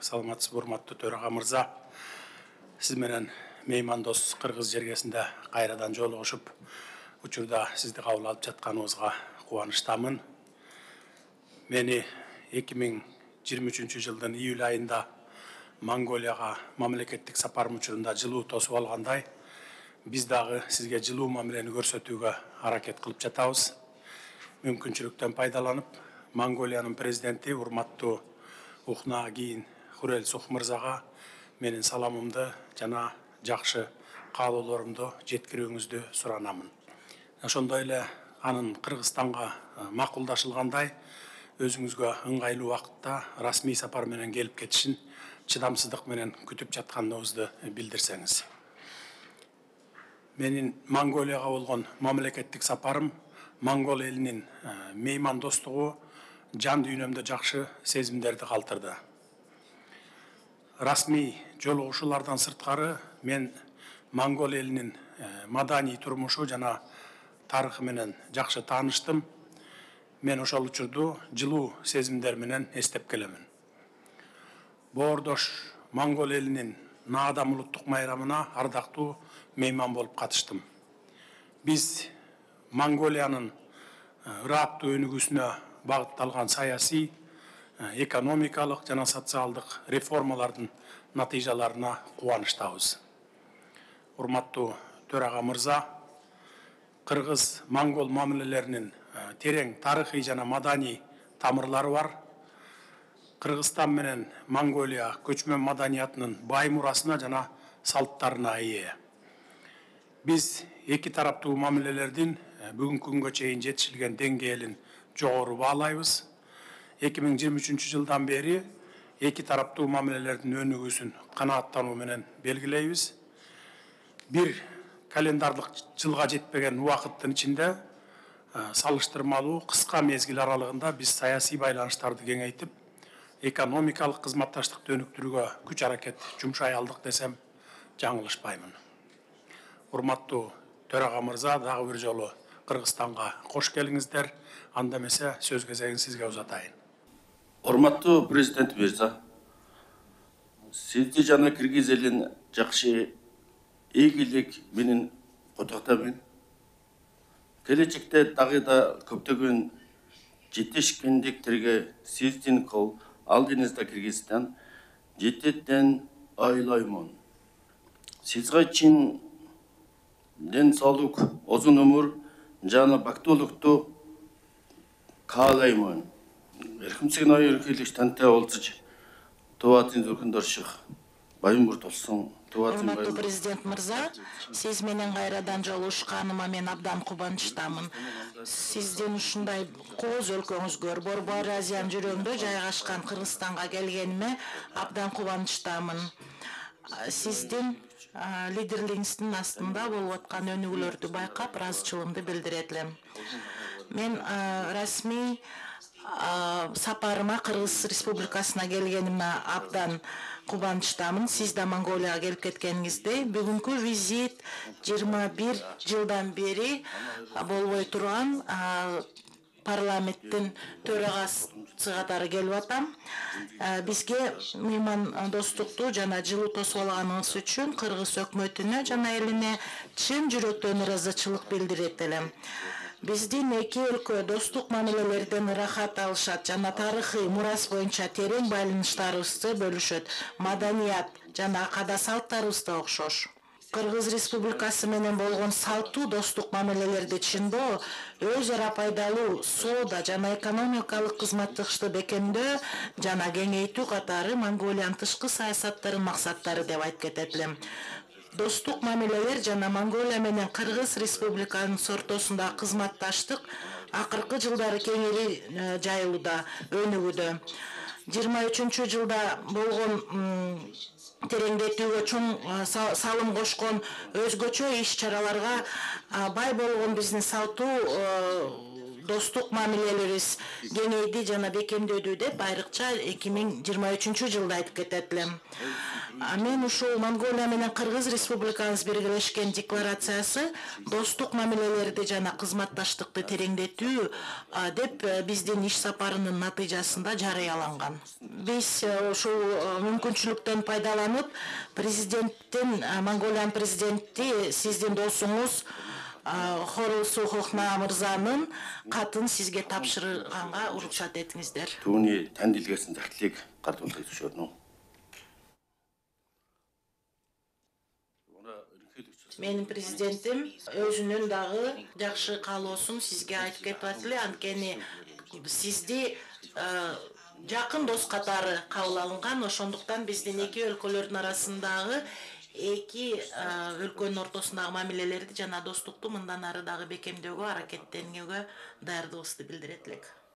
саламатсыз урматтуу төрага мырза. Сиз менен меймандос кыргыз жергесинде кайрадан жолугушуп, учурда сизди кабыл алып жатканыбызга кубанычтамын. Мени 2023 жылдын июль айында Монголияга мамлекеттик сапарым учурунда жылуу тосуп алгандай, биз дагы сизге жылуу мамилени көрсөтүүгө аракет кылып жатабыз. Мүмкүнчүлүктөн пайдаланып, Монголиянын президенти урматтуу Ухнаагин Хурэлсух мырзага менин саламымды жана жакшы каалоолорумду жеткирүүңүздү суранамын. Ошондой эле анын Кыргызстанга макулдашылгандай өзүңүзгө ыңгайлуу убакытта расмий сапар менен келип кетишин чыдамсыздык менен күтүп жатканыбызды билдирсеңиз. Менин Монголияга болгон мамлекеттик сапарым Монгол элинин меймандостугу жан дүйнөмдө жакшы сезимдерди калтырды. Расмий жолугушуулардан сырткары мен Монгол элинин маданий турмушу жана тарыхы менен жакшы тааныштым. Мен ошол учурду жылуу сезимдер менен эстеп келемин. Боордош Монгол элинин наадам улуттук майрамына ардактуу мейман болуп катыштым. Биз Монголиянын ыраттуу өнүгүүсүнө багытталган саясий, экономикалык жана социалдык реформалардын натыйжаларына кубанычтабыз. Урматтуу төрага мырза, Кыргыз-Монгол мамилелеринин терең тарыхый жана маданий тамырлары бар. Кыргызстан менен Монголия көчмөн маданиятынын бай мурасына жана салттарына ээ. Биз эки тараптуу мамилелердин бүгүнкү күнгө чейин жетишилген деңгээлин жогору баалайбыз. 2023 жылдан бери эки тараптуу мамилелердин өнүгүүсүн канааттануу менен белгилейбиз. Бир календардык жылга жетпеген убакыттын ичинде салыштырмалуу кыска мезгил аралыгында биз саясий байланыштарды кеңейтип, экономикалык кызматташтыкты өнүктүрүүгө күч аракет жумшай алдык десем жаңылышпаймын. Урматтуу төрага мырза, дагы бир жолу Кыргызстанга кош келиңиздер. Анда эмесе сөз кезегин сизге узатайын. Урматтуу президент мырза, сизди жана Кыргыз элин жакшы ийгилик менен куттуктайм. Келечекте дагы да көптөгөн жетишкендиктерге сиздин кол алдыңызда Кыргызстан жететтен ойлоймун. Сизге чын ден соолук, озун өмүр жана бактылыктуу каалаймын. Эркимсиген ойрукелиштен те олсуч. Туатын зүркүндөршүк. Байым бурт олsun. Урматтуу президент мырза, сиз менен кайрадан жолугушканыма мен абдан кубанычтамын. Сиздин ушундай кооз өлкөңүзгө, Борбор Азиянын жүрөгүндө жайгашкан Кыргызстанга келгениме абдан кубанычтамын. Сиздин лидерлигиңиздин астында болуп аткан өнүгүүлөрдү байкап, ыраазычылыгымды билдирет элем. Мен расмий сапарыма Кыргыз Республикасына келгениме абдан кубанычтамын. Сиз да Монголияга келип кеткениңиздей, бүгүнкү визит 21 жылдан бери болбой турган парламенттин төрагасы катары келип атам. Бизге меймандостукту жана жылуу тосуп алганыңыз үчүн Кыргыз өкмөтүнө жана элине чын жүрөктөн ыраазычылык билдирет элем. Биздин эки өлкө достук мамилелерден ырахат алышат жана тарыхый мурас боюнча терең байланыштарыбызды бөлүшөт. Маданият жана када салттарыбыз да окшош. Кыргыз Республикасы менен болгон салттуу достук мамилелерди чындоо, өз ара пайдалуу соода жана экономикалык кызматташты бекемдөө жана кеңейтүү катары Монголиянын тышкы саясаттарынын максаттары деп айтып кетет элем. Достук мамилелер жана Монголия менен Кыргыз Республиканын ортосундагы кызматташтык акыркы жылдары кеңири жайылууда, өнүгүүдө. 23 жылда болгон тереңдетүүгө чоң салым кошкон өзгөчө иш чараларга бай болгон биздин салттуу достук мамилелерибиз кеңейди жана бекемдөдү деп айрыкча 2023 жылда айтып кетет элем. Мен ушул Монголия менен Кыргыз Республикабыз биргелешкен декларациясы достук мамилелерди жана кызматташтыкты тереңдетүү деп биздин иш сапарынын натыйжасында жарыяланган. Биз ушул мүмкүнчүлүктөн пайдаланып президенттин, Монголиянын президенти сиздин досуңуз Хорулсухохна мырзанын катын сизге тапшырганга уруксат этиңиздер. Түүний танд илгээсэн захидлыг гардуулахыг зөвшөөрнө. Менин президентим өзүнүн дагы жакшы каалоосун сизге айтып кетип атты. Анткени сизди жакын дос катары кабыл алынган, ошондуктан биздин эки өлкөлөрдүн арасындагы эки өлкөнүн ортосундагы мамилелерди жана достукту мындан ары дагы бекемдөөгө аракеттенүүгө даярдыгыбызды билдирет элек.